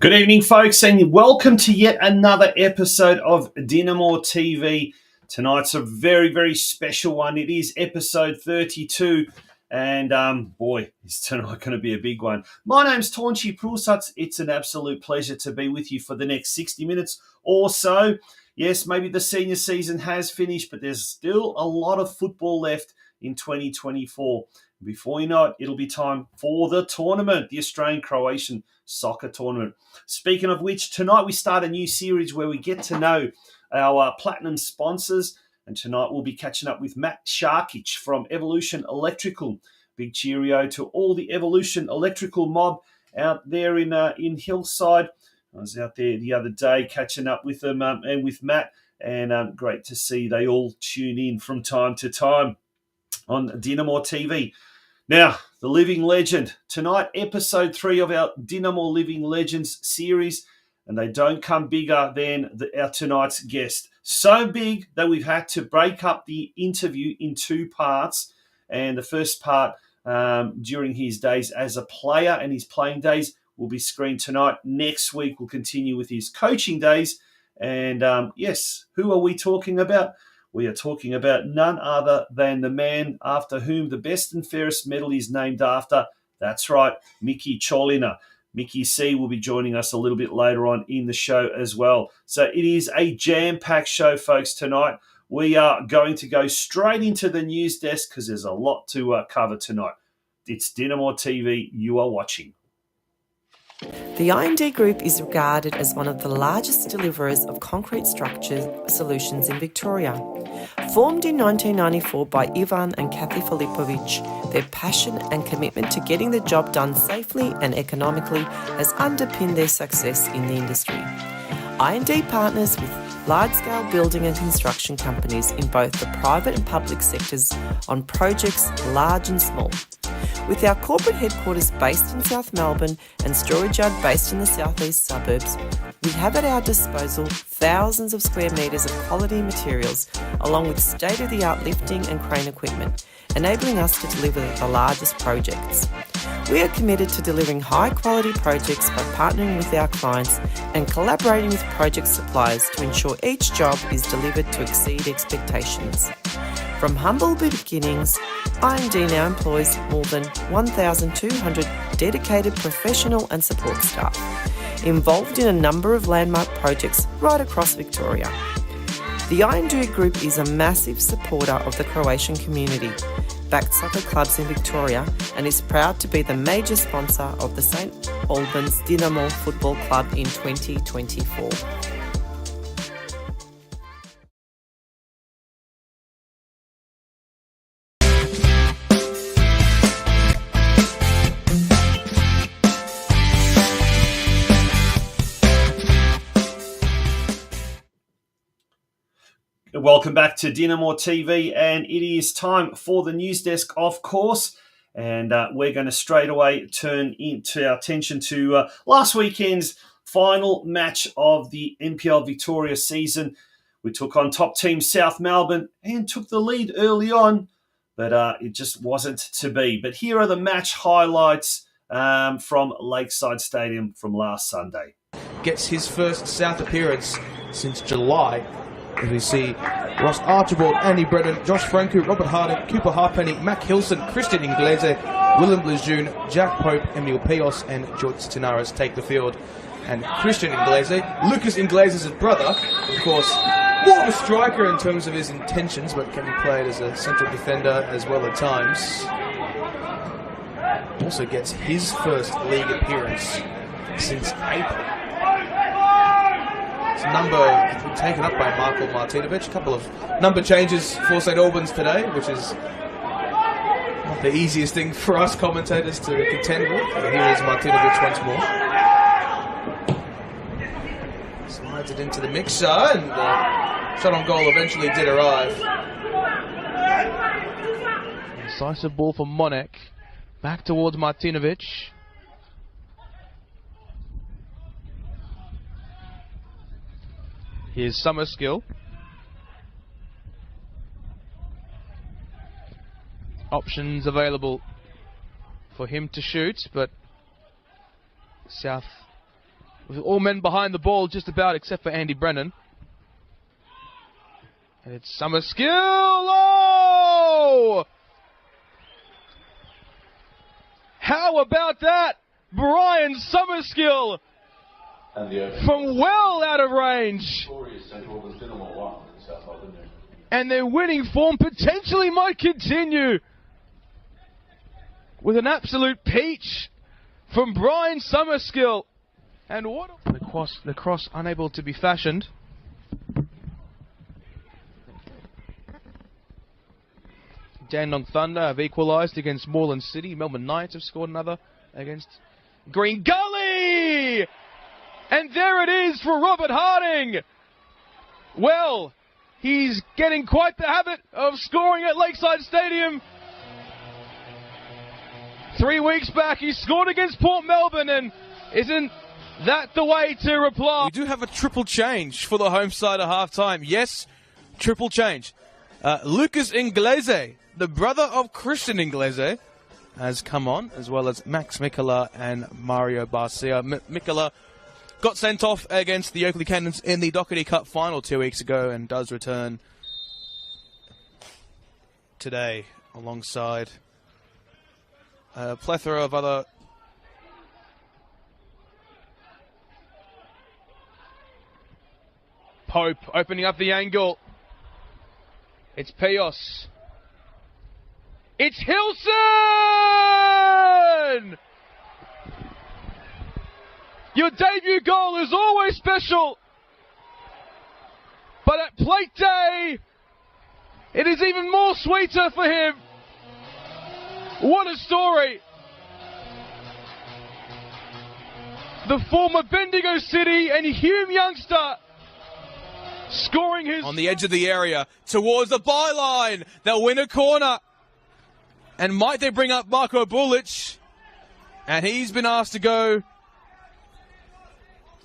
Good evening, folks, and welcome to yet another episode of DinamoTV. Tonight's a very, very special one. It is episode 32, and boy, is tonight going to be a big one. My name's Taunchi Prusatz. It's an absolute pleasure to be with you for the next 60 minutes or so. Yes, maybe the senior season has finished, but there's still a lot of football left in 2024. Before you know it, it'll be time for the tournament, the Australian-Croatian soccer tournament. Speaking of which, tonight we start a new series where we get to know our platinum sponsors. And tonight we'll be catching up with Matt Sharkic from Evolution Electrical. Big cheerio to all the Evolution Electrical mob out there in Hillside. I was out there the other day catching up with them and with Matt. And great to see they all tune in from time to time on DinamoTV. Now, the Living Legend. Tonight, episode 3 of our Dinamo Living Legends series. And they don't come bigger than our tonight's guest. So big that we've had to break up the interview in 2 parts. And the first part during his days as a player and his playing days will be screened tonight. Next week, we'll continue with his coaching days. And yes, who are we talking about? We are talking about none other than the man after whom the best and fairest medal is named after. That's right, MICKY COLINA. Mickey C will be joining us a little bit later on in the show as well. So it is a jam-packed show, folks, tonight. We are going to go straight into the news desk because there's a lot to cover tonight. It's DinamoTV you are watching. The IND Group is regarded as one of the largest deliverers of concrete structure solutions in Victoria. Formed in 1994 by Ivan and Kathy Filipovic, their passion and commitment to getting the job done safely and economically has underpinned their success in the industry. IND partners with large-scale building and construction companies in both the private and public sectors on projects large and small. With our corporate headquarters based in South Melbourne and storage yard based in the southeast suburbs, we have at our disposal thousands of square metres of quality materials along with state-of-the-art lifting and crane equipment, enabling us to deliver the largest projects. We are committed to delivering high-quality projects by partnering with our clients and collaborating with project suppliers to ensure each job is delivered to exceed expectations. From humble beginnings, IND now employs more than 1,200 dedicated professional and support staff, involved in a number of landmark projects right across Victoria. The IND Group is a massive supporter of the Croatian community, backed soccer clubs in Victoria, and is proud to be the major sponsor of the St. Albans Dinamo Football Club in 2024. Welcome back to DinamoTV, and it is time for the news desk, of course. And we're going to straight away turn into our attention to last weekend's final match of the NPL Victoria season. We took on top team South Melbourne and took the lead early on, but it just wasn't to be. But here are the match highlights from Lakeside Stadium from last Sunday. Gets his first South appearance since July. As we see Ross Archibald, Andy Brennan, Josh Franco, Robert Harden, Cooper Harpenny, Mac Hilson, Christian Inglese, Willem Lejeune, Jack Pope, Emil Pios, and George Tinaras take the field. And Christian Inglese, Lucas Inglese's brother, of course, more of a striker in terms of his intentions, but can be played as a central defender as well at times. Also gets his first league appearance since April. Number taken up by Marko Martinovic. A couple of number changes for St. Albans today, which is not the easiest thing for us commentators to contend with. Here is Martinovic once more. Slides it into the mixer, and the shot on goal eventually did arrive. Decisive ball for Monek. Back towards Martinovic. Here's Summerskill. Options available for him to shoot, but South with all men behind the ball just about except for Andy Brennan. And it's Summerskill. Oh! How about that? Brian Summerskill from well out of range. And their winning form potentially might continue with an absolute peach from Brian Summerskill. And what the cross unable to be fashioned. Dandenong Thunder have equalised against Moreland City. Melbourne Knights have scored another against Green Gully. And there it is for Robert Harding. Well, he's getting quite the habit of scoring at Lakeside Stadium. 3 weeks back, he scored against Port Melbourne, and isn't that the way to reply? We do have a triple change for the home side at half-time. Yes, triple change. Lucas Inglese, the brother of Christian Inglese, has come on, as well as Max Mikola and Mario Barcia. Mikola got sent off against the Oakley Cannons in the Doherty Cup final 2 weeks ago and does return today alongside a plethora of other Pope opening up the angle. It's Pios. It's Hilson! Your debut goal is always special, but at plate day, it is even more sweeter for him. What a story. The former Bendigo City and Hume youngster scoring his... On the edge of the area, towards the byline. They'll win a corner. And might they bring up Marko Bulic? And he's been asked to go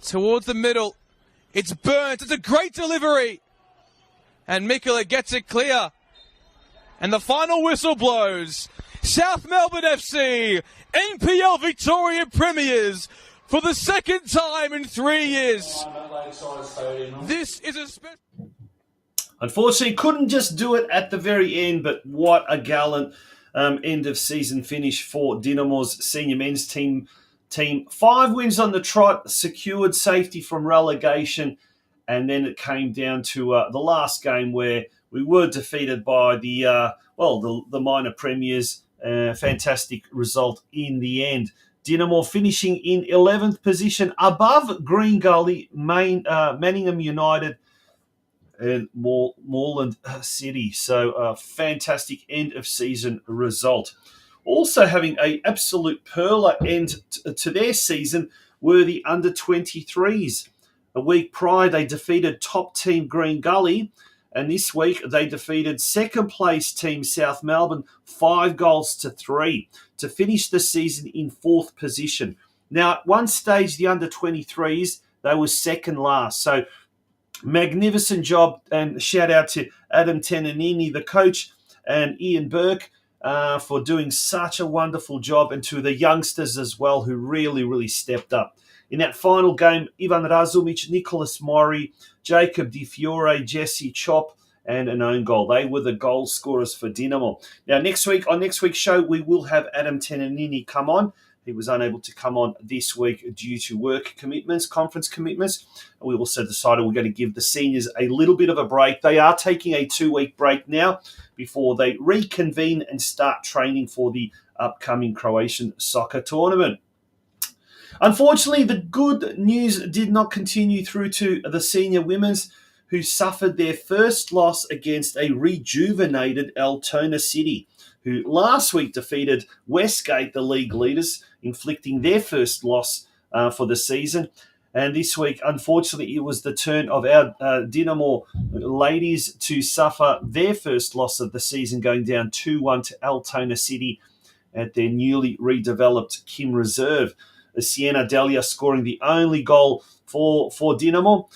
towards the middle. It's Burns. It's a great delivery. And Mikola gets it clear. And the final whistle blows. South Melbourne FC, NPL Victoria Premiers for the second time in 3 years. This is a special... Unfortunately, couldn't just do it at the very end, but what a gallant end of season finish for Dinamo's senior men's team. 5 wins on the trot, secured safety from relegation, and then it came down to the last game where we were defeated by the minor premiers. Fantastic result in the end. Dinamo finishing in 11th position above Green Gully, Manningham United, and Moreland City. So a fantastic end of season result. Also having an absolute perler end to their season were the under-23s. A week prior, they defeated top team Green Gully, and this week they defeated second place team South Melbourne 5-3 to finish the season in 4th position. Now, at one stage, the under-23s, they were second last. So magnificent job, and shout out to Adam Tenanini, the coach, and Ian Burke for doing such a wonderful job, and to the youngsters as well who really, really stepped up. In that final game, Ivan Razumic, Nicholas Mori, Jacob Di Fiore, Jesse Chop, and an own goal. They were the goal scorers for Dinamo. Now, on next week's show, we will have Adam Tenanini come on. He was unable to come on this week due to work commitments, conference commitments. We also decided we're going to give the seniors a little bit of a break. They are taking a 2-week break now before they reconvene and start training for the upcoming Croatian soccer tournament. Unfortunately, the good news did not continue through to the senior women's, who suffered their first loss against a rejuvenated Altona City, who last week defeated Westgate, the league leaders, inflicting their first loss for the season. And this week, unfortunately, it was the turn of our Dinamo ladies to suffer their first loss of the season, going down 2-1 to Altona City at their newly redeveloped Kim Reserve. Sienna Delia scoring the only goal for Dinamo.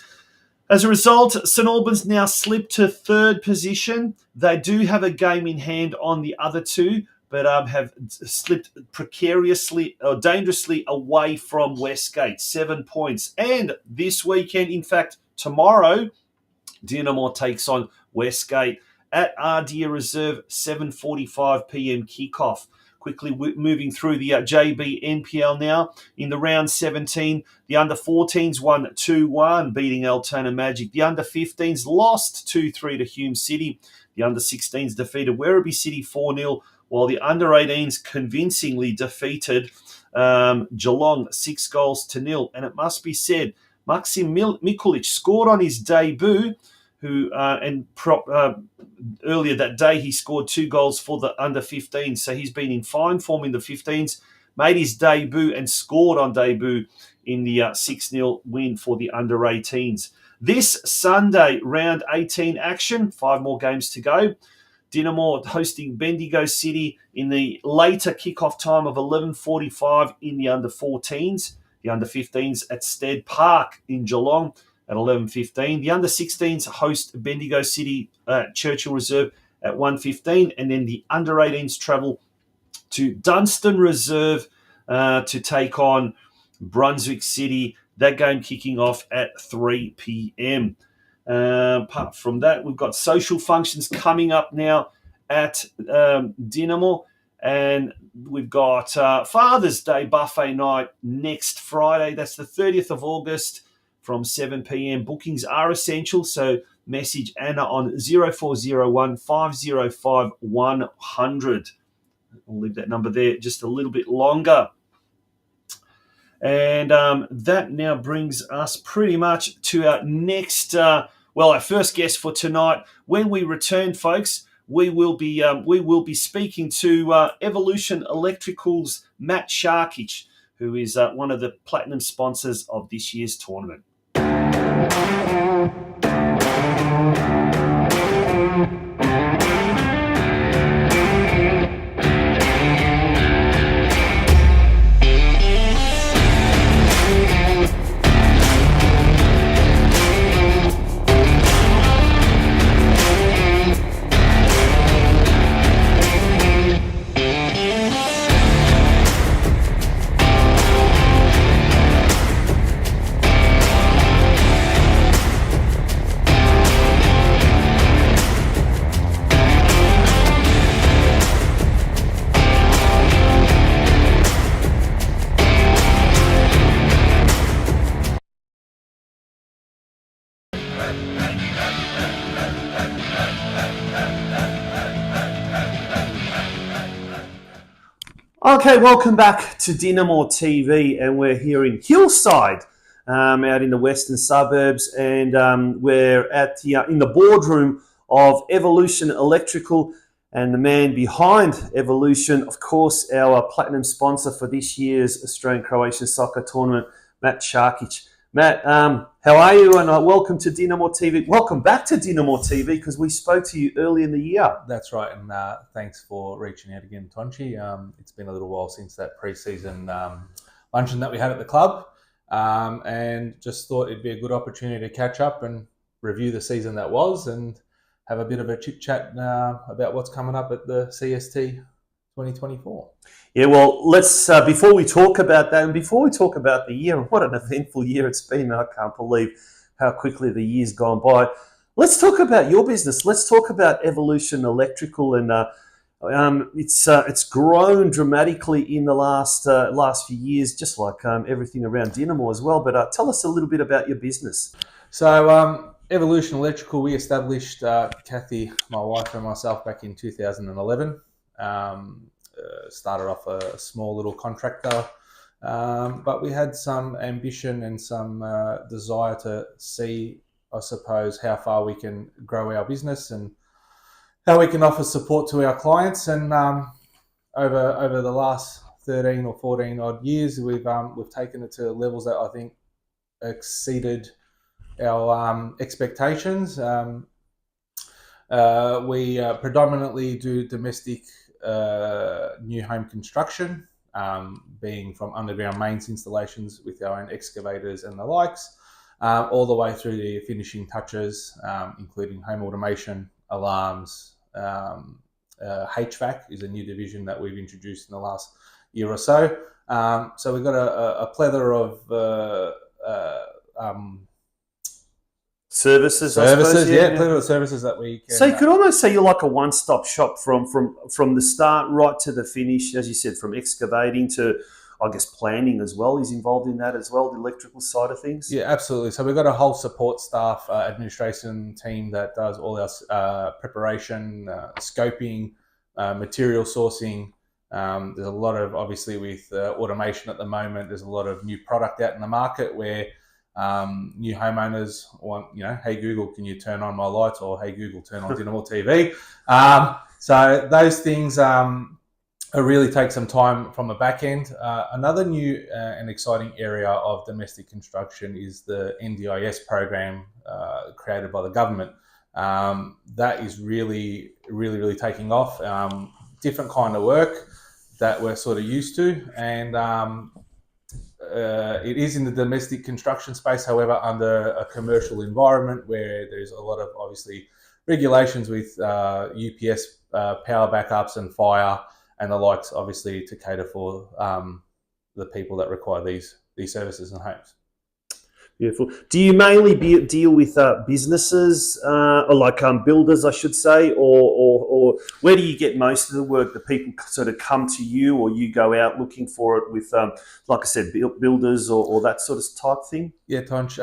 As a result, St Albans now slipped to 3rd position. They do have a game in hand on the other two, but have slipped precariously or dangerously away from Westgate. 7 points. And this weekend, in fact, tomorrow, Dinamo takes on Westgate at Ardea Reserve, 7:45 p.m. kickoff. Quickly moving through the JB NPL now. In the round 17, the under-14s won 2-1, beating Altona Magic. The under-15s lost 2-3 to Hume City. The under-16s defeated Werribee City 4-0, while the under-18s convincingly defeated Geelong 6-0. And it must be said, Maksim Mikulic scored on his debut, earlier that day he scored 2 goals for the under-15s. So he's been in fine form in the 15s, made his debut and scored on debut in the 6-0 win for the under-18s. This Sunday, round 18 action, 5 more games to go. Dinamo hosting Bendigo City in the later kickoff time of 11:45 in the under-14s. The under-15s at Stead Park in Geelong at 11:15. The under-16s host Bendigo City at Churchill Reserve at 1:15. And then the under-18s travel to Dunstan Reserve to take on Brunswick City. That game kicking off at 3 p.m. Apart from that, we've got social functions coming up now at Dinamo. And we've got Father's Day buffet night next Friday. That's the 30th of August from 7 p.m. Bookings are essential, so message Anna on 0401 505 100. We'll leave that number there just a little bit longer. And that now brings us pretty much to our next, our first guest for tonight. When we return, folks, we will be speaking to Evolution Electrical's Matt Sharkic, who is one of the platinum sponsors of this year's tournament. Okay, welcome back to DinamoTV, and we're here in Hillside, out in the western suburbs, and we're at in the boardroom of Evolution Electrical, and the man behind Evolution, of course, our platinum sponsor for this year's Australian-Croatian soccer tournament, Matt Sharkic. Matt, how are you? And welcome to DinamoTV. Welcome back to DinamoTV, because we spoke to you early in the year. That's right, and thanks for reaching out again, Tonchi. It's been a little while since that pre-season luncheon that we had at the club, and just thought it'd be a good opportunity to catch up and review the season that was, and have a bit of a chit-chat about what's coming up at the CST 2024. Yeah, well, let's, before we talk about that, and before we talk about the year, what an eventful year it's been. I can't believe how quickly the year's gone by. Let's talk about your business. Let's talk about Evolution Electrical, and it's grown dramatically in the last few years, just like everything around Dinamo as well. But tell us a little bit about your business. So Evolution Electrical, we established, Kathy, my wife, and myself back in 2011. Started off a small little contractor, but we had some ambition and some desire to see, I suppose, how far we can grow our business and how we can offer support to our clients. And over the last 13 or 14 odd years, we've taken it to levels that I think exceeded our expectations. We predominantly do domestic new home construction, being from underground mains installations with our own excavators and the likes, all the way through the finishing touches, including home automation, alarms, HVAC is a new division that we've introduced in the last year or so. So we've got a plethora of services, I services, suppose, plethora of services that we can. So you could almost say you're like a one-stop shop from the start right to the finish, as you said, from excavating to, I guess, planning as well is involved in that as well, the electrical side of things. Yeah, absolutely. So we've got a whole support staff, administration team that does all our preparation, scoping, material sourcing. There's a lot of, obviously, with automation at the moment, there's a lot of new product out in the market where new homeowners want, hey Google, can you turn on my lights? Or hey Google, turn on DinamoTV. So those things really take some time from the back end. Another new and exciting area of domestic construction is the NDIS program created by the government. That is really taking off. Different kind of work that we're sort of used to, and it is in the domestic construction space, however, under a commercial environment where there's a lot of, obviously, regulations with UPS power backups and fire and the likes, obviously, to cater for the people that require these services in homes. Beautiful. Do you mainly deal with businesses or like builders, I should say, or where do you get most of the work? The people sort of come to you, or you go out looking for it with, like I said, builders or that sort of type thing? Yeah, Tonch.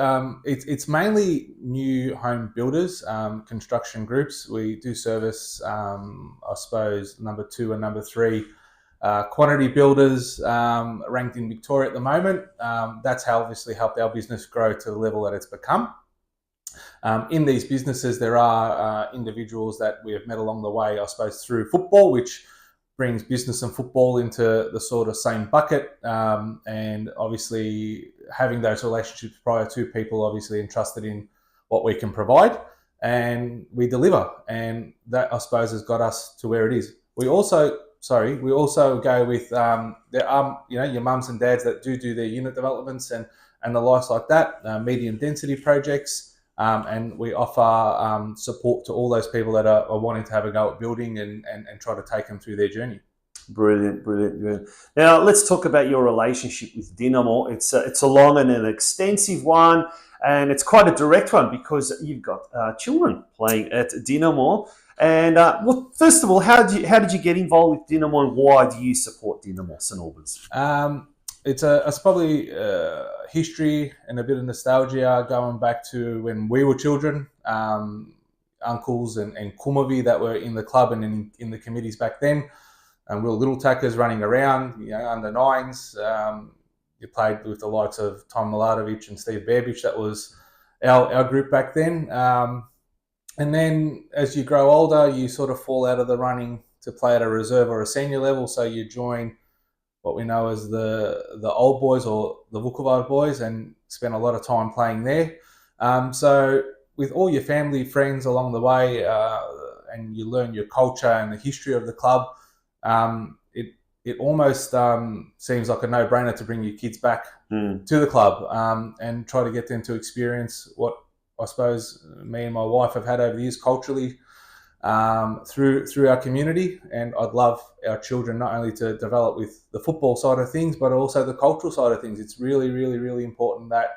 It's mainly new home builders, construction groups. We do service, I suppose, number 2 and number 3. Quantity builders ranked in Victoria at the moment. That's how obviously helped our business grow to the level that it's become. In these businesses, there are individuals that we have met along the way, I suppose, through football, which brings business and football into the sort of same bucket. And obviously having those relationships prior to people obviously entrusted in what we can provide, and we deliver. And that, I suppose, has got us to where it is. We also go with, there are, your mums and dads that do their unit developments and the likes like that, medium density projects, and we offer support to all those people that are wanting to have a go at building and try to take them through their journey. Brilliant. Now, let's talk about your relationship with Dinamo. It's a long and an extensive one, and it's quite a direct one because you've got children playing at Dinamo. And well, first of all, how did you get involved with Dinamo, and why do you support Dinamo St Albans? It's probably history and a bit of nostalgia going back to when we were children. Uncles and kumavi that were in the club and in the committees back then, and we were little tackers running around, under 9s. You played with the likes of Tom Miladovic and Steve Berbich. That was our group back then. And then as you grow older, you sort of fall out of the running to play at a reserve or a senior level. So you join what we know as the old boys or the Vukovar boys and spend a lot of time playing there. So with all your family, friends along the way, and you learn your culture and the history of the club, it almost seems like a no-brainer to bring your kids back to the club and try to get them to experience what I suppose me and my wife have had over the years culturally through our community. And I'd love our children not only to develop with the football side of things, but also the cultural side of things. It's really important that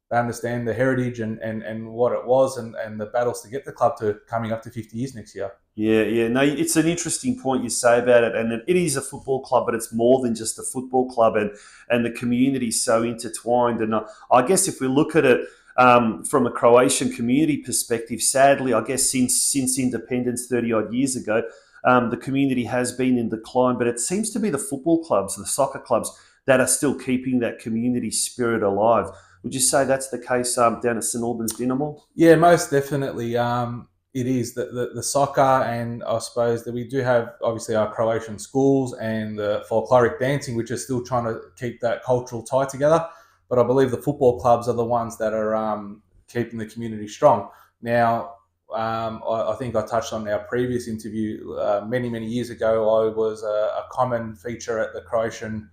they understand the heritage and what it was and the battles to get the club to coming up to 50 years next year. Yeah. No, it's an interesting point you say about it. And it is a football club, but it's more than just a football club. And the community is so intertwined. And I guess if we look at it, from a Croatian community perspective, sadly, I guess since independence 30 odd years ago, the community has been in decline, but it seems to be the football clubs, the soccer clubs that are still keeping that community spirit alive. Would you say that's the case down at St Albans Dinamo? Yeah, most definitely. It is the soccer, and I suppose that we do have obviously our Croatian schools and the folkloric dancing, which are still trying to keep that cultural tie together. But I believe the football clubs are the ones that are keeping the community strong. Now, I think I touched on our previous interview many years ago. I was a common feature at the Croatian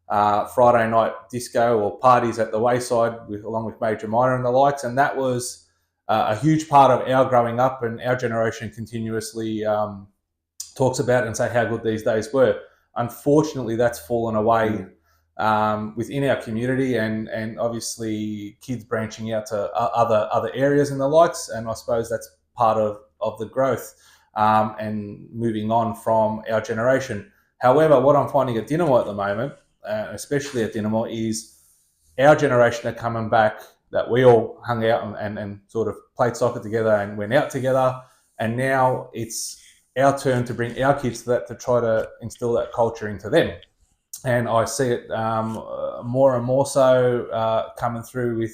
Friday night disco or parties at the Wayside, along with Major Minor and the likes, and that was a huge part of our growing up, and our generation continuously talks about it and say how good these days were. Unfortunately, that's fallen away within our community, and obviously kids branching out to other areas and the likes. And I suppose that's part of the growth and moving on from our generation. However, what I'm finding at Dinamo at the moment, especially at Dinamo, is our generation are coming back, that we all hung out and sort of played soccer together and went out together. And now it's our turn to bring our kids to that, to try to instill that culture into them. And I see it more and more so coming through with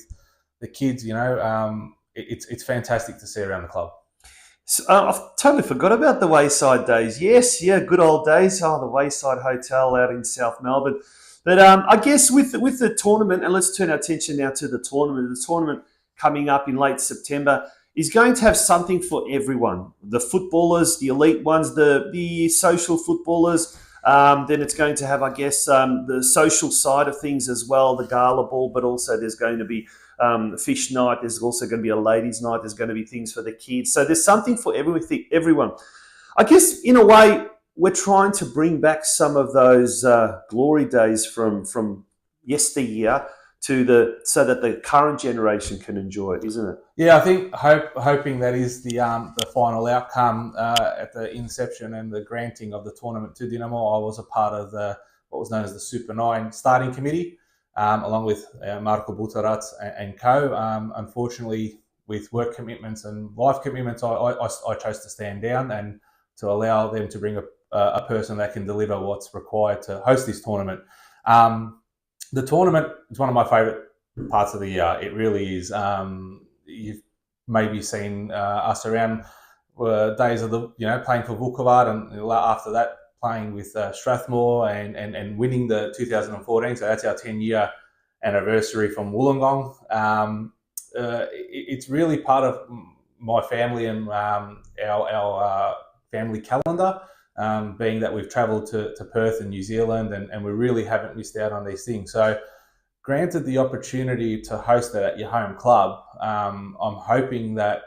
the kids. It's fantastic to see around the club. So, I've totally forgot about the Wayside days. Yes, yeah, good old days. Oh, the Wayside Hotel out in South Melbourne. But I guess with the tournament, and let's turn our attention now to the tournament. The tournament coming up in late September is going to have something for everyone. The footballers, the elite ones, the social footballers. Then it's going to have, I guess, the social side of things as well, the gala ball, but also there's going to be fish night. There's also going to be a ladies' night. There's going to be things for the kids. So there's something for everyone. I guess, in a way, we're trying to bring back some of those glory days from yesteryear so that the current generation can enjoy it, isn't it? Yeah, I think hoping that is the final outcome at the inception and the granting of the tournament to Dinamo. I was a part of what was known as the Super 9 starting committee, along with Marko Butarac and co. Unfortunately, with work commitments and life commitments, I chose to stand down and to allow them to bring a person that can deliver what's required to host this tournament. The tournament is one of my favourite parts of the year. It really is. You've maybe seen us around days of playing for Vukovar, and after that playing with Strathmore and winning the 2014. So that's our 10-year anniversary from Wollongong. It's really part of my family and our family calendar. Being that we've travelled to Perth and New Zealand, and we really haven't missed out on these things. So, granted the opportunity to host that at your home club, I'm hoping that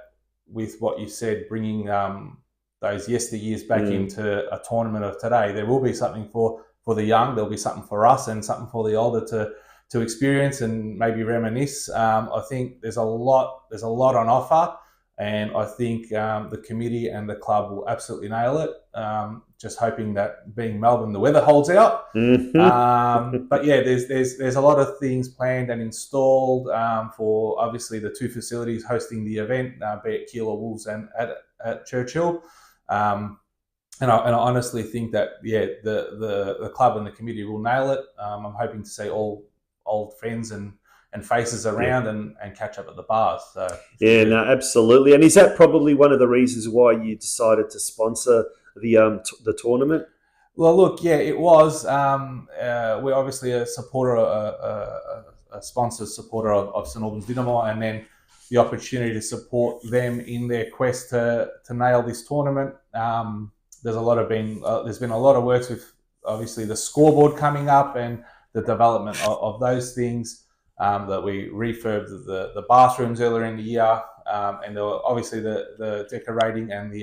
with what you said, bringing those yesteryears back into a tournament of today, there will be something for the young, there'll be something for us, and something for the older to experience and maybe reminisce. I think there's a lot on offer. And I think the committee and the club will absolutely nail it. Just hoping that, being Melbourne, the weather holds out. But yeah, there's a lot of things planned and installed for obviously the two facilities hosting the event, be it Keilor Wolves and at Churchill. And I honestly think that the club and the committee will nail it. I'm hoping to see all old friends and faces around and catch up at the bars. So yeah, no, absolutely. And is that probably one of the reasons why you decided to sponsor the tournament? Well, look, yeah, it was. We're obviously a supporter, a sponsored supporter of St Albans Dinamo, and then the opportunity to support them in their quest to nail this tournament. There's been a lot of works with obviously the scoreboard coming up and the development of those things. That we refurbed the bathrooms earlier in the year, and there were obviously the decorating and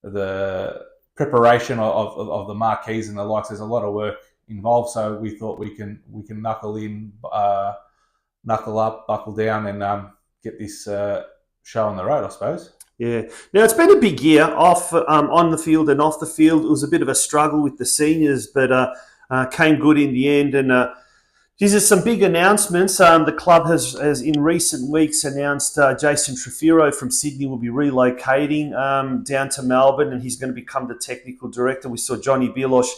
the preparation of the marquees and the likes. There's a lot of work involved, so we thought we can knuckle up, buckle down, and get this show on the road, I suppose. Yeah. Now, it's been a big year on the field and off the field. It was a bit of a struggle with the seniors, but came good in the end. And these are some big announcements. The club has in recent weeks announced Jason Trefiro from Sydney will be relocating down to Melbourne, and he's going to become the technical director. We saw Johnny Bilosh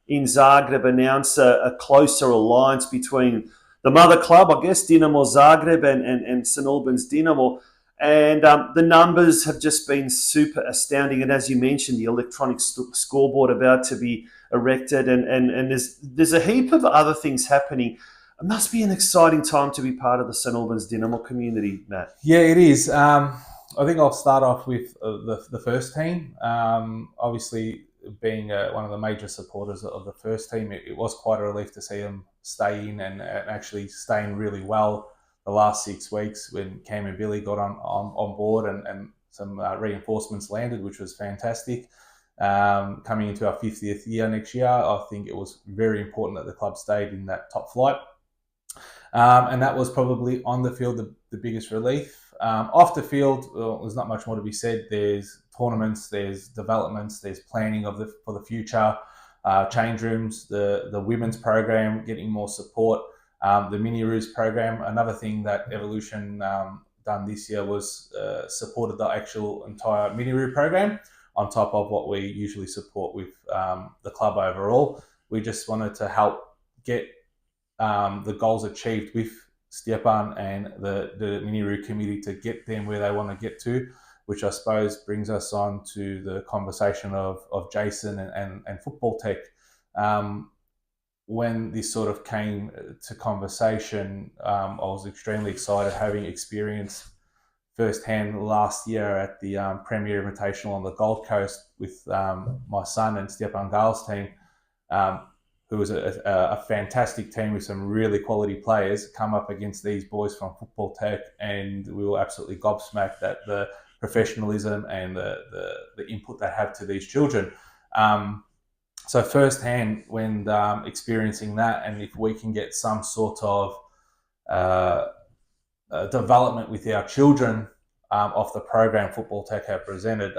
in Zagreb announce a closer alliance between the mother club, I guess, Dinamo Zagreb and St Albans Dinamo. And the numbers have just been super astounding. And as you mentioned, the electronic scoreboard about to be erected, and there's a heap of other things happening. It must be an exciting time to be part of the St Albans Dinamo community, Matt. Yeah, it is. I think I'll start off with the first team. Obviously, being one of the major supporters of the first team, it was quite a relief to see them stay in and actually staying really well the last 6 weeks when Cam and Billy got on board and some reinforcements landed, which was fantastic. coming into our 50th year next year, I think it was very important that the club stayed in that top flight. And that was probably on the field the biggest relief. Off the field, there's not much more to be said. There's tournaments, there's developments, there's planning for the future, change rooms, the women's program getting more support, the Mini Roos program. Another thing that Evolution done this year was supported the actual entire Mini Roo program on top of what we usually support with the club overall. We just wanted to help get the goals achieved with Stepan and the Mini Roo committee to get them where they want to get to, which I suppose brings us on to the conversation of Jason and Football Tech. When this sort of came to conversation, I was extremely excited, having experienced firsthand last year at the Premier Invitational on the Gold Coast with my son and Stepan Gale's team, who was a fantastic team with some really quality players, come up against these boys from Football Tech, and we were absolutely gobsmacked at the professionalism and the input they have to these children. So firsthand, when experiencing that, and if we can get some sort of development with our children off the program Football Tech have presented,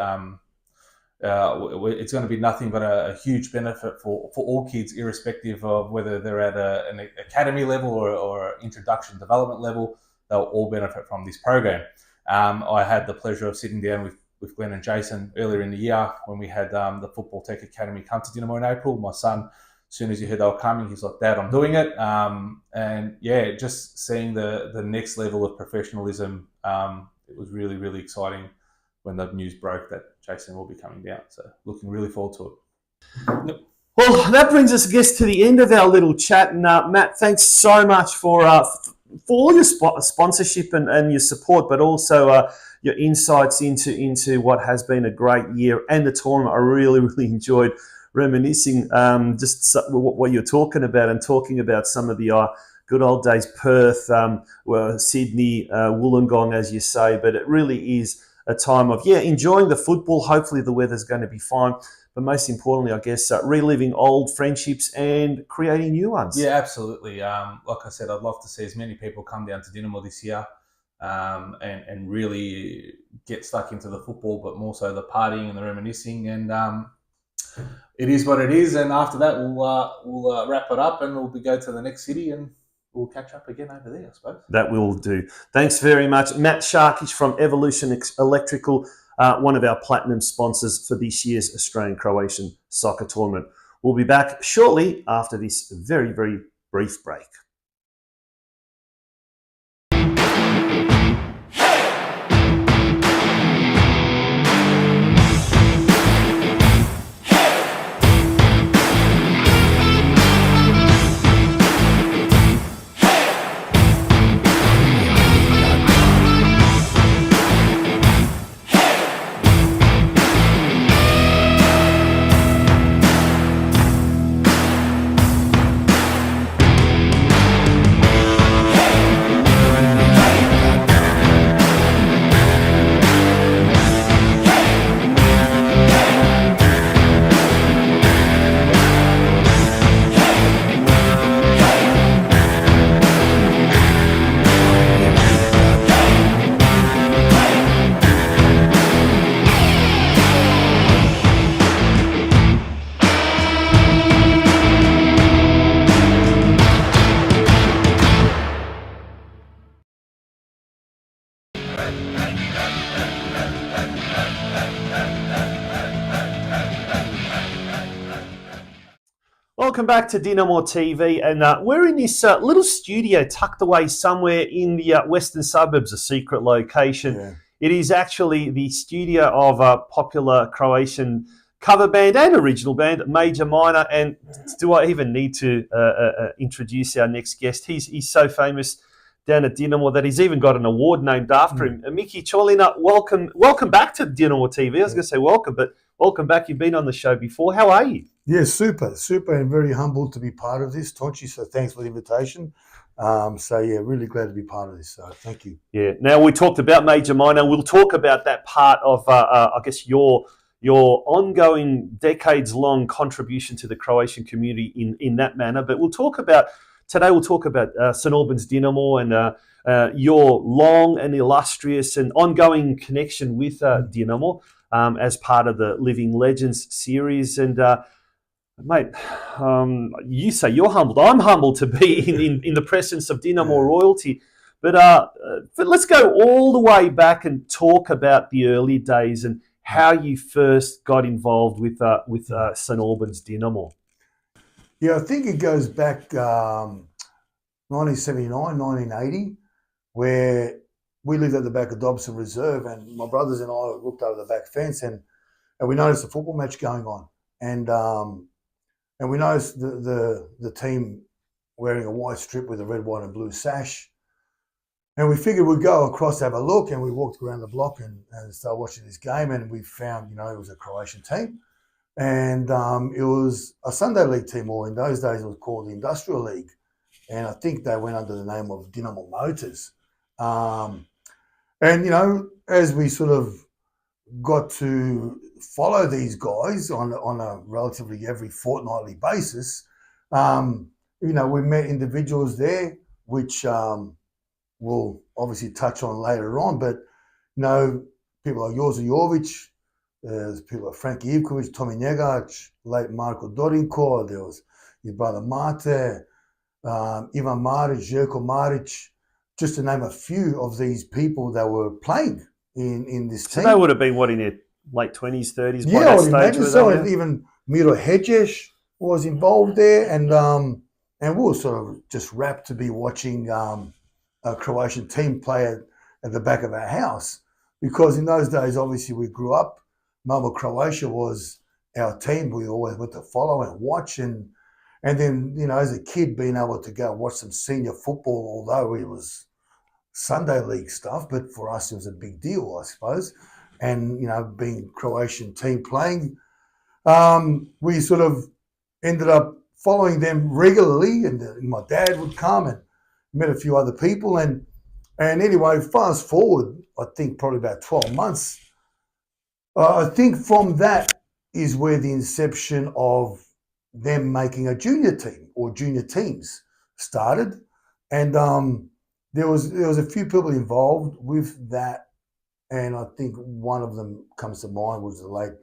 it's going to be nothing but a huge benefit for all kids, irrespective of whether they're at an academy level or introduction development level. They'll all benefit from this program. I had the pleasure of sitting down with Glenn and Jason earlier in the year when we had the Football Tech Academy come to Dinamo in April. My son, as soon as he heard they were coming, he's like, "Dad, I'm doing it." And yeah, just seeing the next level of professionalism, it was really, really exciting when the news broke that Jason will be coming down. So looking really forward to it. Well, that brings us, I guess, to the end of our little chat. And Matt, thanks so much for all your sponsorship and your support, but also your insights into what has been a great year and the tournament. I really, really enjoyed reminiscing just what you're talking about and talking about some of the good old days, Perth, Sydney, Wollongong, as you say. But it really is a time of, enjoying the football. Hopefully the weather's going to be fine. But most importantly, I guess, reliving old friendships and creating new ones. Yeah, absolutely. Like I said, I'd love to see as many people come down to Dinamo this year and really get stuck into the football, but more so the partying and the reminiscing. And it is what it is. And after that, we'll wrap it up and we'll go to the next city and we'll catch up again over there, I suppose. That will do. Thanks very much. Matt Sharkic from Evolution Electrical, one of our platinum sponsors for this year's Australian-Croatian soccer tournament. We'll be back shortly after this very, very brief break. Welcome back to DinamoTV, and we're in this little studio tucked away somewhere in the western suburbs, a secret location. Yeah. It is actually the studio of a popular Croatian cover band and original band, Major Minor. And do I even need to introduce our next guest? He's so famous down at Dinamo that he's even got an award named after him. Mickey Colina, welcome back to DinamoTV. I was going to say welcome, but welcome back. You've been on the show before. How are you? Yeah, super, and very humbled to be part of this, Tonchi. So thanks for the invitation. Really glad to be part of this. So thank you. Yeah. Now we talked about Major Minor. We'll talk about that part of, I guess, your your ongoing decades-long contribution to the Croatian community in that manner. But today we'll talk about St Albans Dinamo and your long and illustrious and ongoing connection with Dinamo as part of the Living Legends series. And mate, you say you're humbled. I'm humbled to be in the presence of Dinamo royalty. But let's go all the way back and talk about the early days and how you first got involved with St Albans Dinamo. Yeah, I think it goes back 1979, 1980, where we lived at the back of Dobson Reserve, and my brothers and I looked over the back fence, and we noticed a football match going on, and we noticed the team wearing a white strip with a red, white, and blue sash. And we figured we'd go across to have a look, and we walked around the block and started watching this game, and we found, it was a Croatian team. And it was a Sunday League team, or in those days it was called the Industrial League. And I think they went under the name of Dinamo Motors. And, as we sort of got to follow these guys on a relatively every fortnightly basis, we met individuals there, which we'll obviously touch on later on. But, people like Jozo Jovic, there's people like Frankie Ivkovic, Tommy Njegac, late Marko Dorinko, there was his brother Mate, Ivan Maric, Željko Maric, just to name a few of these people that were playing in this team. So they would have been, in their late 20s, 30s? Yeah, I would imagine so. And even Miro Hedges was involved there. And we were sort of just rapt to be watching a Croatian team play at the back of our house. Because in those days, obviously, we grew up. Malmo Croatia was our team. We always went to follow and watch. And then, as a kid, being able to go watch some senior football, although it was Sunday League stuff, but for us it was a big deal, I suppose. And, being Croatian team playing, we sort of ended up following them regularly, and my dad would come and met a few other people. And anyway, fast forward, I think probably about 12 months, I think from that is where the inception of them making a junior team or junior teams started. And there was a few people involved with that. And I think one of them comes to mind was the late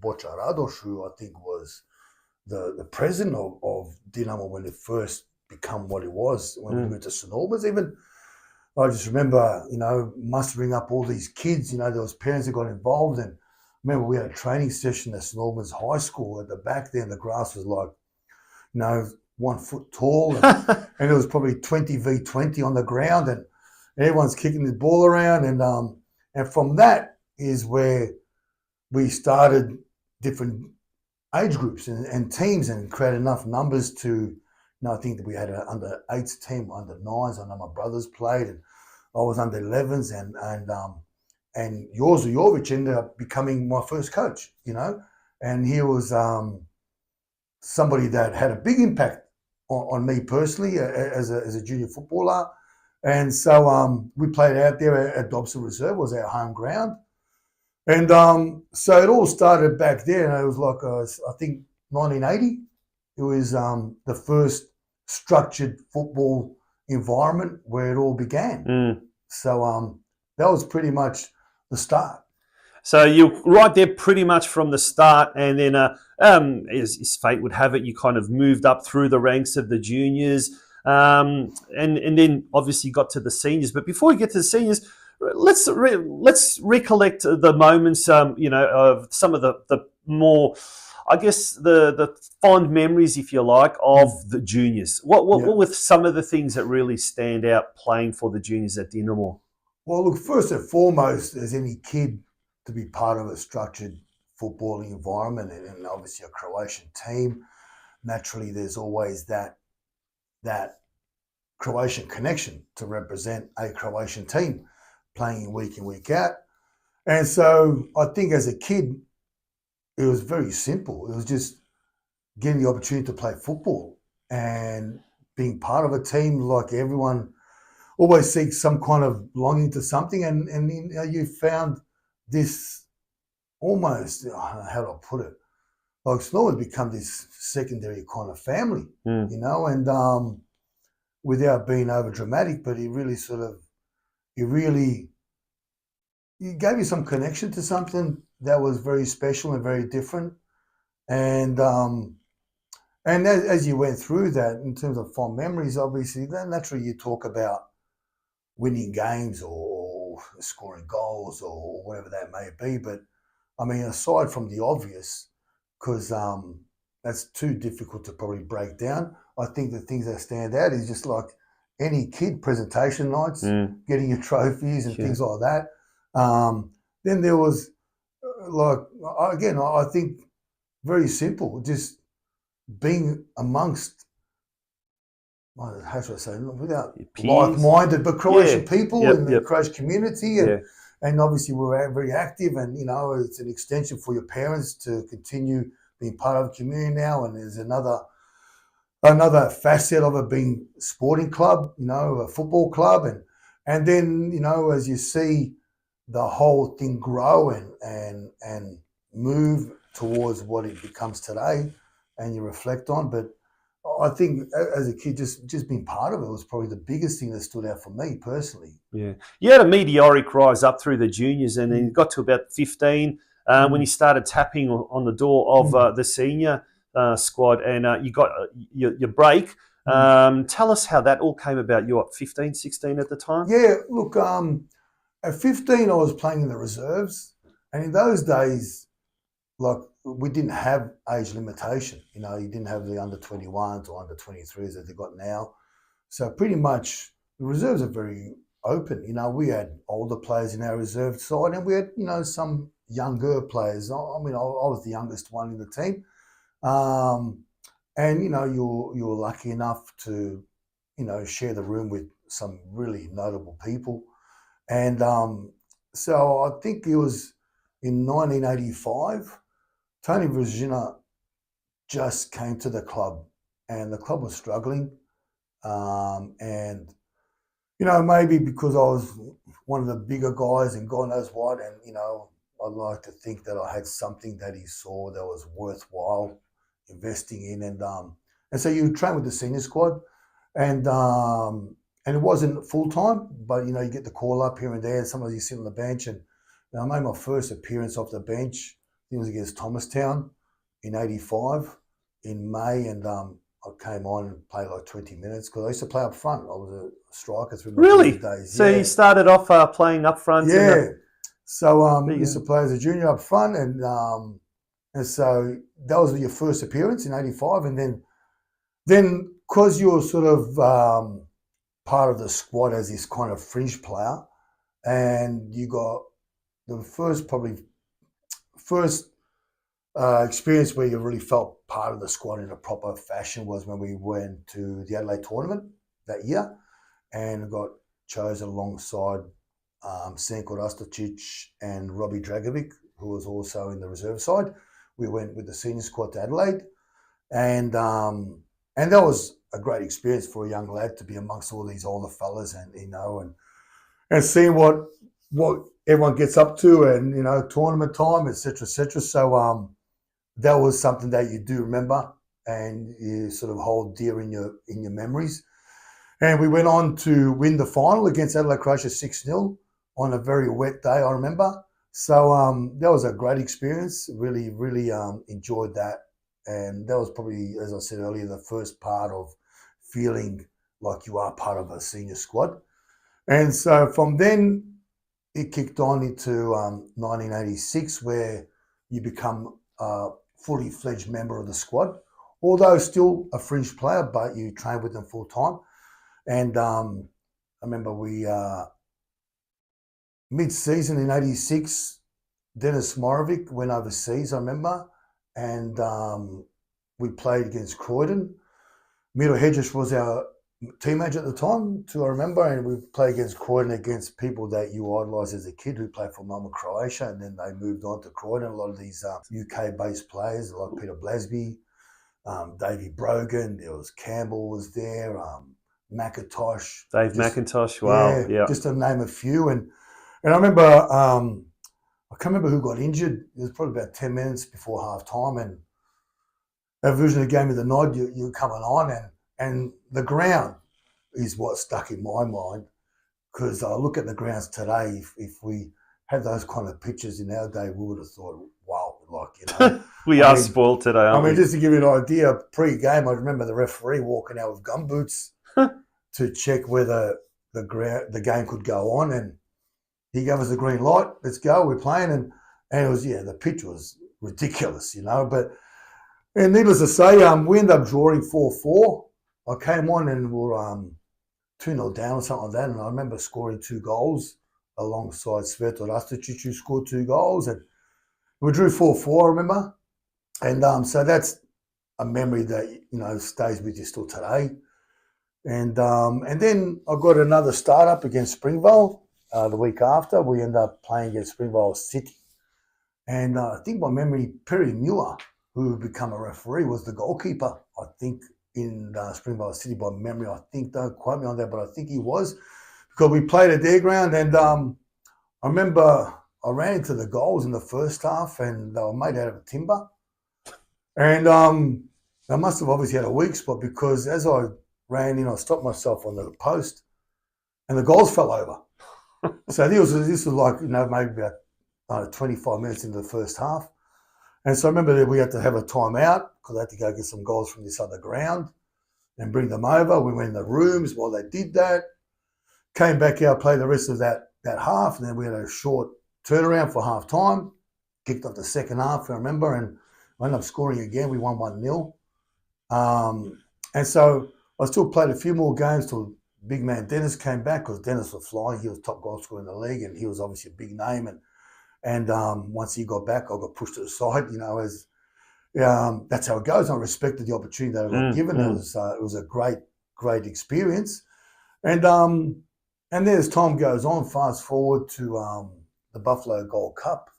Bocha Radoš, who I think was the president of Dinamo when it first became what it was, when we moved to St Albans. Even I just remember, mustering up all these kids, there was parents that got involved. And I remember we had a training session at St Albans High School. At the back there, and the grass was like, 1 foot tall, and it was probably 20v20 on the ground, and everyone's kicking the ball around. And from that is where we started different age groups and teams, and created enough numbers to, I think that we had an under 8s team, under 9s. I know my brothers played, and I was under 11s, and Jozo Jovic ended up becoming my first coach, and he was somebody that had a big impact on me personally as a junior footballer. And so we played out there at Dobson Reserve, was our home ground. And so it all started back there, and it was like, I think 1980, it was the first structured football environment where it all began. So that was pretty much the start. So you're right there pretty much from the start, and then as fate would have it, you kind of moved up through the ranks of the juniors, and then obviously got to the seniors. But before we get to the seniors, let's recollect the moments, of some of the more, I guess, the fond memories, if you like, of the juniors. What were some of the things that really stand out playing for the juniors at Dinamo? Well, look, first and foremost, as any kid, to be part of a structured footballing environment, and obviously a Croatian team, naturally there's always that Croatian connection to represent a Croatian team playing week in, week out. And so I think as a kid, it was very simple. It was just getting the opportunity to play football and being part of a team. Like everyone always seeks some kind of longing to something, and you found this almost, I don't know how do I put it, like it's always become this secondary kind of family, you know, and without being over dramatic, but he really he gave you some connection to something that was very special and very different. And as you went through that, in terms of fond memories, obviously, then naturally you talk about winning games or scoring goals or whatever that may be. But I mean, aside from the obvious, because that's too difficult to probably break down, I think the things that stand out is just like any kid, presentation nights, getting your trophies and things like that. Then there was again, I think very simple, just being amongst, how should I say, without like-minded, but Croatian people in the Croatian community. And obviously we're very active, and, you know, it's an extension for your parents to continue being part of the community now. And there's another facet of it being a sporting club, you know, a football club. And then, you know, as you see the whole thing grow and move towards what it becomes today, and you reflect on. But I think as a kid, just being part of it was probably the biggest thing that stood out for me personally. Yeah. You had a meteoric rise up through the juniors, and then you got to about 15 when you started tapping on the door of the senior squad, and you got your break. Tell us how that all came about. You were 15, 16 at the time? Yeah, look, at 15 I was playing in the reserves, and in those days, like, we didn't have age limitation. You know, you didn't have the under 21s or under 23s that they've got now. So pretty much the reserves are very open. You know, we had older players in our reserve side, and we had, you know, some younger players. I mean, I was the youngest one in the team. And, you know, you're lucky enough to, you know, share the room with some really notable people. And so I think it was in 1985, Tony Virginia just came to the club, and the club was struggling. And, you know, maybe because I was one of the bigger guys and God knows what, and, you know, I'd like to think that I had something that he saw that was worthwhile investing in. And so you train with the senior squad, and it wasn't full time, but, you know, you get the call up here and there, and sometimes you sit on the bench. And, you know, I made my first appearance off the bench. It was against Thomastown in 85 in May, and I came on and played like 20 minutes because I used to play up front. I was a striker through my days. So you started off playing up front? Yeah. So I used to play as a junior up front, and so that was your first appearance in 85. And then because you're sort of part of the squad as this kind of fringe player, and you got the first experience where you really felt part of the squad in a proper fashion was when we went to the Adelaide tournament that year and got chosen alongside Senko Rastocic and Robbie Dragovic, who was also in the reserve side. We went with the senior squad to Adelaide, and that was a great experience for a young lad to be amongst all these older fellas, and, you know, and seeing what everyone gets up to, and, you know, tournament time, etc., etc. So that was something that you do remember and you sort of hold dear in your memories. And we went on to win the final against Adelaide Croatia 6-0 on a very wet day, I remember. So that was a great experience. Really, really enjoyed that. And that was probably, as I said earlier, the first part of feeling like you are part of a senior squad. And so from then, it kicked on into 1986, where you become a fully fledged member of the squad, although still a fringe player, but you train with them full time. And I remember we, mid-season in 86, Dennis Morovic went overseas, I remember, and we played against Croydon. Miro Hedges was our teammate at the time, too, I remember, and we played against Croydon, against people that you idolised as a kid who played for Malmo Croatia, and then they moved on to Croydon. A lot of these UK-based players, like Peter Blasby, Davey Brogan, there was Campbell was there, McIntosh. Dave McIntosh, wow. Yeah, just to name a few. And I remember I can't remember who got injured. It was probably about 10 minutes before half time, and that version of the game with the nod, you're coming on, and the ground is what stuck in my mind, because I look at the grounds today, if we had those kind of pitches in our day, we would have thought, wow, like, you know. We are spoiled today, aren't we? Just to give you an idea, pre-game, I remember the referee walking out with gumboots to check whether the game could go on, and he gave us the green light. Let's go, we're playing, and it was, the pitch was ridiculous, you know. And needless to say, we ended up drawing 4-4. I came on and we were 2-0 down or something like that, and I remember scoring 2 goals alongside Sveto Rasticic, who scored 2 goals, and we drew 4-4, I remember. And so that's a memory that, you know, stays with you still today. And then I got another start-up against Springvale the week after. We ended up playing against Springvale City. And I think by memory, Perry Muir, who would become a referee, was the goalkeeper, I think, in Springvale City by memory. I think, don't quote me on that, but I think he was, because we played at their ground. And I remember I ran into the goals in the first half, and they were made out of timber. And I must have obviously had a weak spot, because as I ran in, I stopped myself on the post, and the goals fell over. So this was like, you know, maybe about 25 minutes into the first half. And so I remember that we had to have a timeout, because I had to go get some goals from this other ground and bring them over. We went in the rooms while they did that, came back out, played the rest of that half, and then we had a short turnaround for half time, kicked off the second half, I remember, and I ended up scoring again. We won 1-0. And so I still played a few more games till big man Dennis came back, because Dennis was flying. He was top goal scorer in the league, and he was obviously a big name. And once he got back, I got pushed to the side, you know, as that's how it goes. I respected the opportunity that I got given. It was a great experience. And then as time goes on, fast forward to the Buffalo Gold Cup,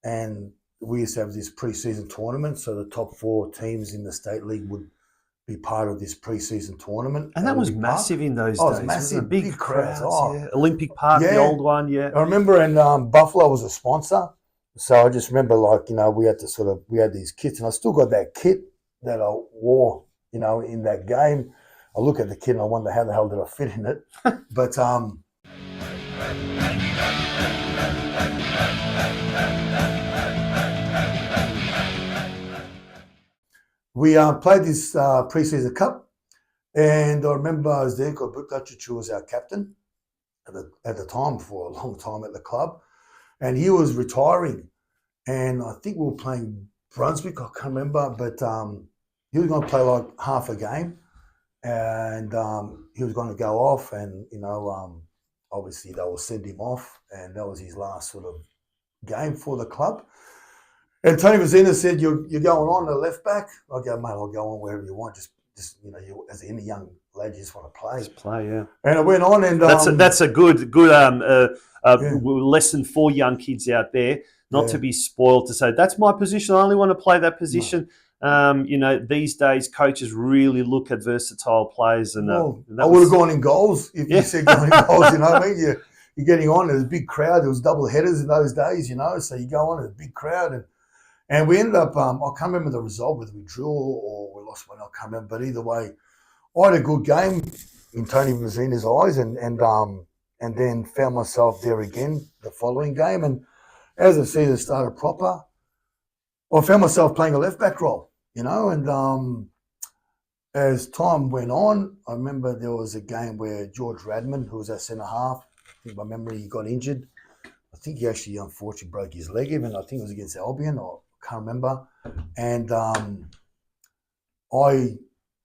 and we used to have this pre-season tournament, so the top 4 teams in the state league would be part of this pre-season tournament. And that was massive in those days. It was massive. Big crowds. Yeah. Olympic Park, the old one, yeah. I remember, and Buffalo was a sponsor. So I just remember, like, you know, we had these kits, and I still got that kit that I wore, you know, in that game. I look at the kit and I wonder how the hell did I fit in it. But we played this pre-season cup, and I remember Zdenko Bukacic was our captain at the time, for a long time at the club, and he was retiring, and I think we were playing Brunswick, I can't remember, but he was going to play like half a game, and he was going to go off, and, you know, obviously they will send him off, and that was his last sort of game for the club. And Tony Vizina said, "You're going on the left back." I go, "Mate, I'll go on wherever you want. Just you know, you, as any young lad, you just want to play." Just play, yeah. And I went on, and that's a good lesson for young kids out there, not to be spoiled, to say that's my position. I only want to play that position. No. You know, these days coaches really look at versatile players, and I would have gone in goals if you said going in goals. You know what I mean? You're getting on. There's a big crowd. There was double headers in those days, you know. So you go on, there's a big crowd, and we ended up, I can't remember the result, whether we drew or we lost one, I can't remember. But either way, I had a good game in Tony Vizina's eyes, and then found myself there again the following game. And as the season started proper, I found myself playing a left-back role, you know. And as time went on, I remember there was a game where George Radman, who was our centre-half, I think by memory he got injured. I think he actually unfortunately broke his leg even. I think it was against Albion, or can't remember, and I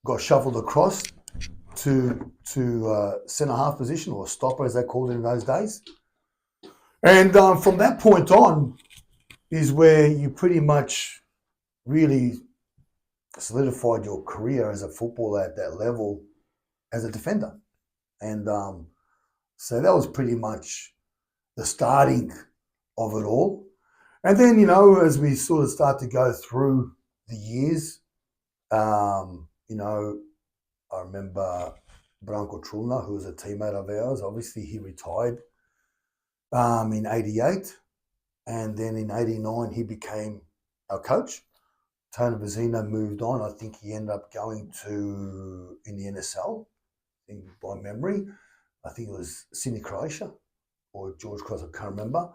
got shuffled across to centre half position, or stopper as they called it in those days. And from that point on is where you pretty much really solidified your career as a footballer at that level as a defender. And so that was pretty much the starting of it all. And then, you know, as we sort of start to go through the years, you know, I remember Branko Trulna, who was a teammate of ours. Obviously, he retired in '88. And then in 89, he became our coach. Tony Vizino moved on. I think he ended up going in the NSL, by memory. I think it was Sydney, Croatia, or George Cross, I can't remember.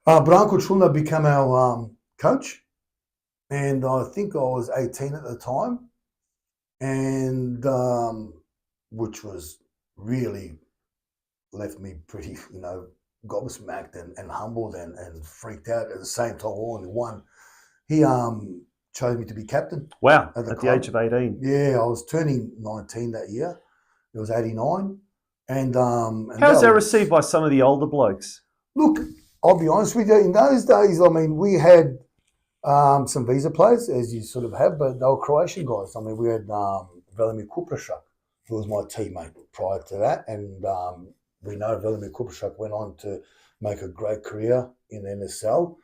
Branko Chulna became our coach. And I think I was 18 at the time. And which was really left me pretty, gobsmacked and humbled and freaked out at the same time, all in one. He chose me to be captain. Wow, at the age of 18. Yeah, I was turning 19 that year. It was 89. And how's that received by some of the older blokes? Look, I'll be honest with you. In those days, I mean, we had some visa players, as you sort of have, but they were Croatian guys. I mean, we had Velimir Kuprašak, who was my teammate prior to that. And we know Velimir Kuprašak went on to make a great career in the NSL.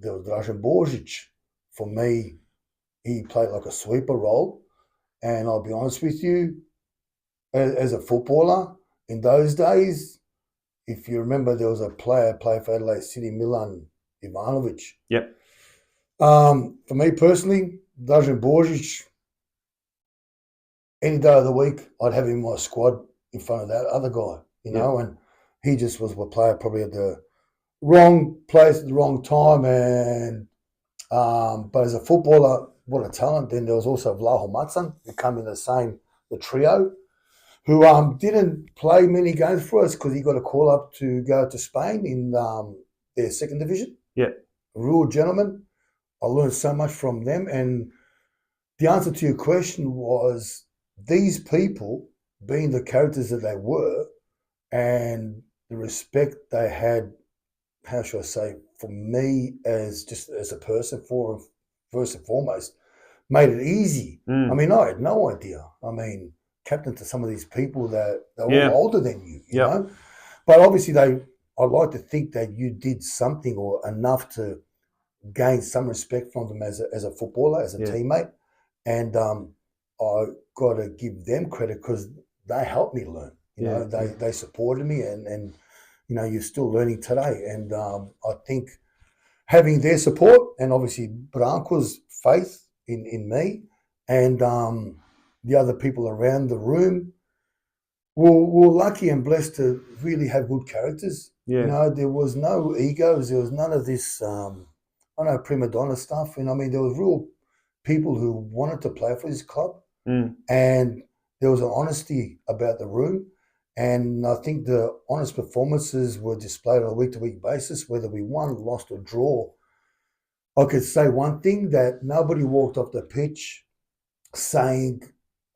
There was Dražen Božić. For me, he played like a sweeper role. And I'll be honest with you, as a footballer, in those days, if you remember, there was a player played for Adelaide City, Milan Ivanovic. Yep. For me personally, Dražen Božić, any day of the week, I'd have him in my squad in front of that other guy, and he just was a player probably at the wrong place at the wrong time. And but as a footballer, what a talent. Then there was also Vlaho Macan, who came in the trio, who didn't play many games for us because he got a call up to go to Spain in their second division. Yeah. A real gentleman. I learned so much from them. And the answer to your question was these people, being the characters that they were and the respect they had, how should I say, for me as a person, first and foremost, made it easy. I mean, I had no idea. I mean, captain to some of these people that were all older than you, know. But obviously I'd like to think that you did something or enough to gain some respect from them as a footballer, as a teammate. And I got to give them credit because they helped me learn. They supported me and you're still learning today. And I think having their support and obviously Branko's faith in me and the other people around the room, we're lucky and blessed to really have good characters. Yeah. There was no egos. There was none of this, prima donna stuff. And I mean, there was real people who wanted to play for this club. And there was an honesty about the room. And I think the honest performances were displayed on a week-to-week basis, whether we won, lost, or draw. I could say one thing, that nobody walked off the pitch saying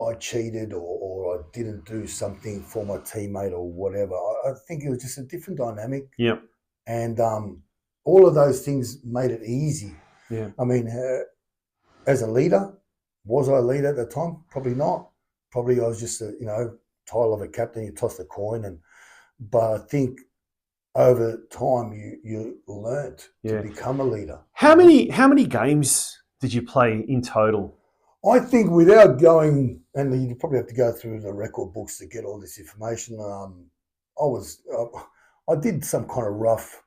I cheated or I didn't do something for my teammate or whatever. I think it was just a different dynamic. Yep. And all of those things made it easy. Yeah. I mean, as a leader, was I a leader at the time? Probably not. Probably I was just a, title of a captain, you toss the coin. But I think over time you learnt to become a leader. How many games did you play in total? I think without going, and you probably have to go through the record books to get all this information. I did some kind of rough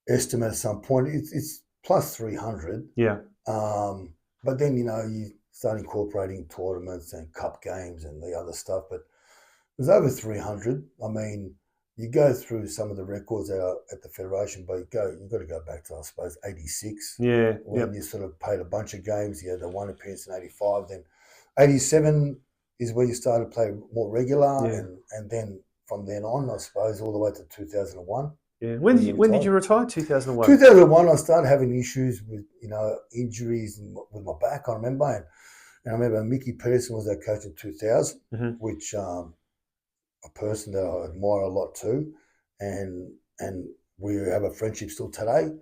estimate at some point. It's plus 300. Yeah. But then you start incorporating tournaments and cup games and the other stuff. But it was over 300. I mean, you go through some of the records at the Federation, but you've got to go back to, I suppose, 86. Yeah. When you sort of played a bunch of games. You had the one appearance in 85. Then 87 is where you started to play more regular. Yeah. And then from then on, I suppose, all the way to 2001. Yeah. When did you retire? 2001? 2001, I started having issues with, injuries with my back, I remember. And I remember Mickey Peterson was our coach in 2000, which... a person that I admire a lot too, and we have a friendship still today.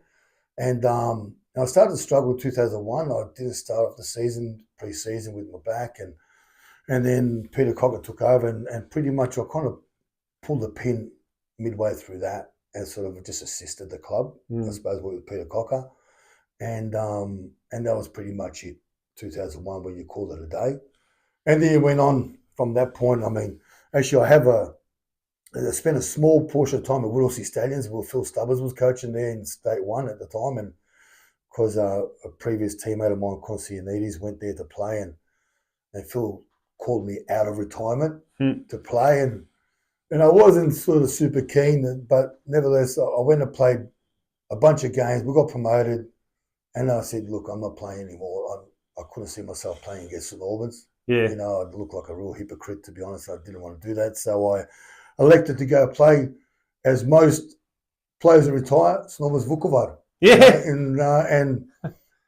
And I started to struggle in 2001. I didn't start off the pre-season with my back, and then Peter Cocker took over, and pretty much I kind of pulled the pin midway through that and sort of just assisted the club, I suppose, with Peter Cocker, and that was pretty much it. 2001, where you called it a day, and then it went on from that point. I mean. Actually, I have I spent a small portion of time at Whittlesea Stallions where Phil Stubbers was coaching there in State 1 at the time, and because a previous teammate of mine, Consianides, went there to play, and Phil called me out of retirement to play, and I wasn't sort of super keen, but nevertheless, I went and played a bunch of games. We got promoted, and I said, look, I'm not playing anymore. I couldn't see myself playing against St Albans. Yeah. You know, I'd look like a real hypocrite, to be honest. I didn't want to do that, so I elected to go play, as most players that retire, St Albans Vukovar. Yeah. And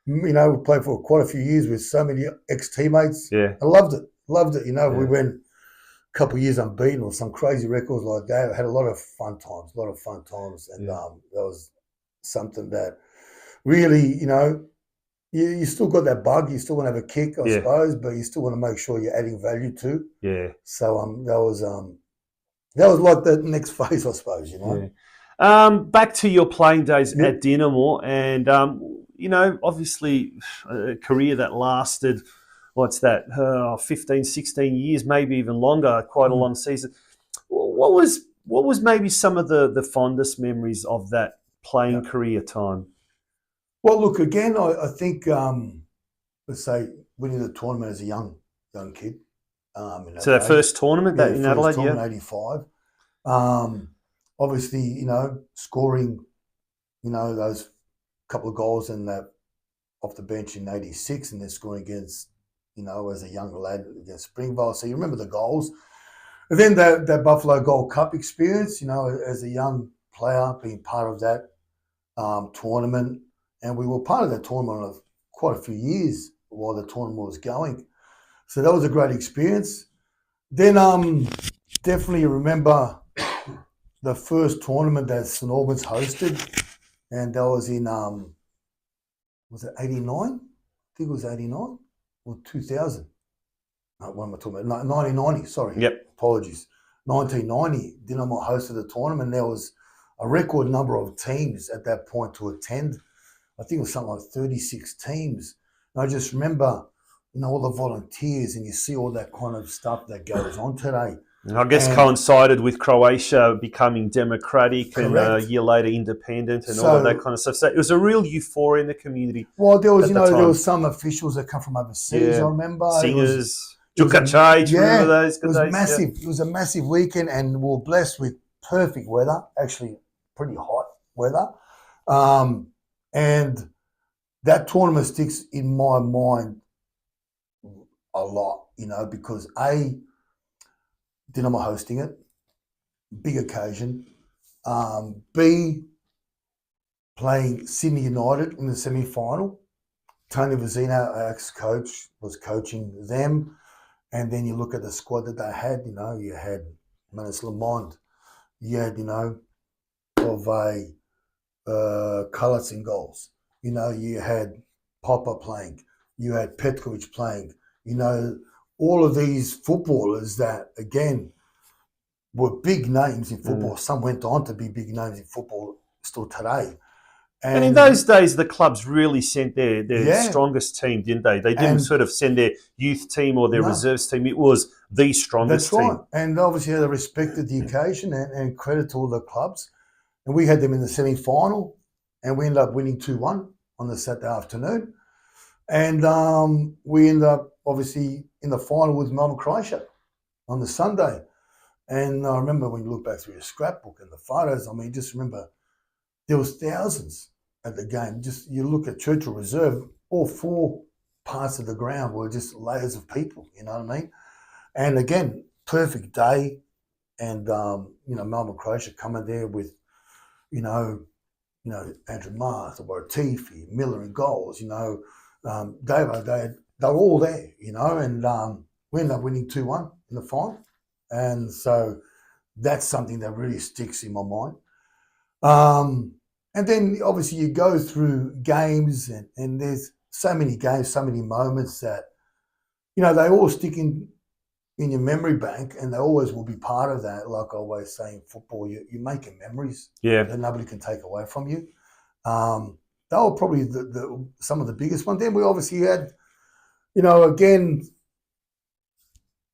you know, we played for quite a few years with so many ex-teammates. Yeah. I loved it. You know, Yeah. we went a couple of years unbeaten or some crazy records like that. I had a lot of fun times, and that was something that really, you know, you still got that bug. You still want to have a kick, I suppose, but you still want to make sure you're adding value too. Yeah. So that was like the next phase, I suppose. You know. Yeah. Back to your playing days at Dinamo, and you know, obviously a career that lasted, 15, 16 years, maybe even longer, quite a long season. What was maybe some of the fondest memories of that playing career time? Well, look, again, I think, let's say, winning the tournament as a young kid. So that first tournament in Adelaide, tournament, 85. Obviously, you know, scoring, you know, those couple of goals in that off the bench in 86, and then scoring against, you know, as a young lad against Springvale. So you remember the goals. And then that Buffalo Gold Cup experience, you know, as a young player, being part of that tournament. And we were part of that tournament of quite a few years while the tournament was going. So that was a great experience. Then definitely remember the first tournament that St Albans hosted, and that was in, was it 89? I think it was 89 or 2000. No, what am I talking about? 1990, sorry. Yep. Apologies. 1990, Dinamo hosted the tournament. There was a record number of teams at that point to attend. I think it was something like 36 teams. And I just remember, you know, all the volunteers, and you see all that kind of stuff that goes on today. I guess coincided with Croatia becoming democratic and a year later independent and all of that kind of stuff. So it was a real euphoria in the community. Well, there was, there was some officials that come from overseas, I remember. Singers, Djukac, remember those good days? It was massive. It was a massive weekend, and we were blessed with perfect weather, actually pretty hot weather. And that tournament sticks in my mind a lot, you know, because Dinamo hosting it, big occasion. B, playing Sydney United in the semi-final. Tony Vizino, our ex-coach, was coaching them. And then you look at the squad that they had, you know, you had Manis Lamond, you had, you know, Bove, Kulitz in goals. You know, you had Popper playing, you had Petkovic playing, you know, all of these footballers that, again, were big names in football. Some went on to be big names in football still today. And in those days, the clubs really sent their strongest team, didn't they? They didn't sort of send their youth team or their reserves team. It was the strongest team. That's right. And obviously they respected the occasion, and credit to all the clubs. And we had them in the semi-final, and we ended up winning 2-1 on the Saturday afternoon. And we ended up, obviously, in the final with Melbourne Croatia on the Sunday. And I remember when you look back through your scrapbook and the photos, I mean, just remember there was thousands at the game. Just you look at Churchill Reserve, all four parts of the ground were just layers of people, you know what I mean? And again, perfect day. And, Melbourne Croatia coming there with, Andrew Marth, Tifi, Miller in goals, Davo, they were all there, and we ended up winning 2-1 in the final. And so that's something that really sticks in my mind. And then obviously you go through games and there's so many games, so many moments that, they all stick in your memory bank, and they always will be part of that. Like I always say in football, you're making memories that nobody can take away from you. They were probably some of the biggest ones. Then we obviously had, again,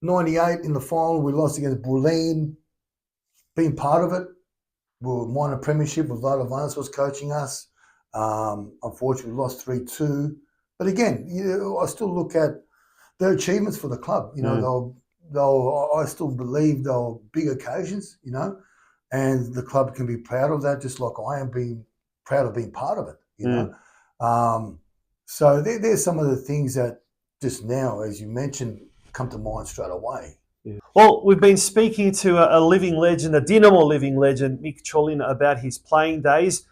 98 in the final, we lost against Bulleen. been part of it. We won a premiership with Albans was coaching us. Unfortunately, we lost 3-2. But again, I still look at their achievements for the club. I still believe they're big occasions, and the club can be proud of that, just like I am being proud of being part of it, So there's some of the things that just now, as you mentioned, come to mind straight away. Yeah. Well, we've been speaking to a living legend, a Dinamo living legend, Mickey Colina, about his playing days.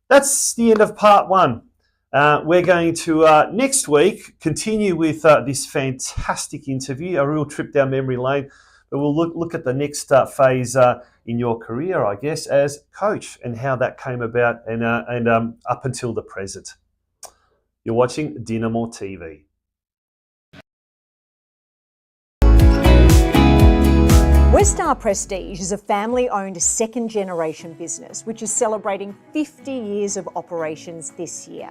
That's the end of part one. We're going to, next week, continue with this fantastic interview, a real trip down memory lane. But we'll look at the next phase in your career, I guess, as coach and how that came about and up until the present. You're watching DinamoTV. Westar Prestige is a family-owned second-generation business which is celebrating 50 years of operations this year.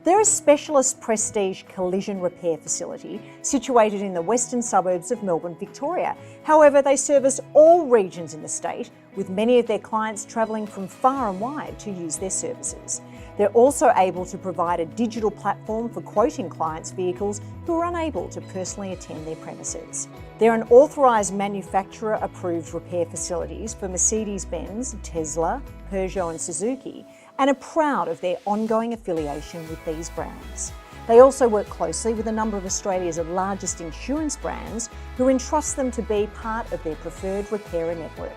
They're a specialist prestige collision repair facility situated in the western suburbs of Melbourne, Victoria. However, they service all regions in the state, with many of their clients travelling from far and wide to use their services. They're also able to provide a digital platform for quoting clients' vehicles who are unable to personally attend their premises. They're an authorised manufacturer-approved repair facilities for Mercedes-Benz, Tesla, Peugeot and Suzuki, and are proud of their ongoing affiliation with these brands. They also work closely with a number of Australia's largest insurance brands who entrust them to be part of their preferred repairer network.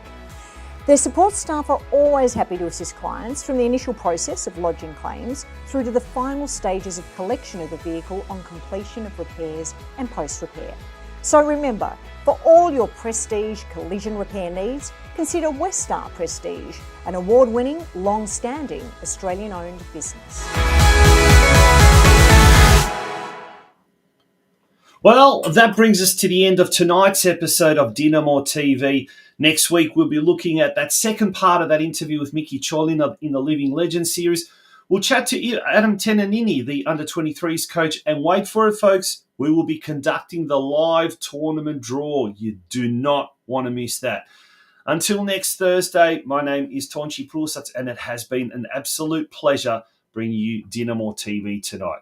Their support staff are always happy to assist clients from the initial process of lodging claims through to the final stages of collection of the vehicle on completion of repairs and post-repair. So remember, for all your prestige collision repair needs, consider Westar Prestige, an award-winning, long-standing Australian-owned business. Well, that brings us to the end of tonight's episode of DinamoTV. Next week, we'll be looking at that second part of that interview with Mickey Colina in the Living Legends series. We'll chat to Adam Tenanini, the under-23s coach, and wait for it, folks, we will be conducting the live tournament draw. You do not want to miss that. Until next Thursday, my name is Tonchi Prusats, and it has been an absolute pleasure bringing you DinamoTV tonight.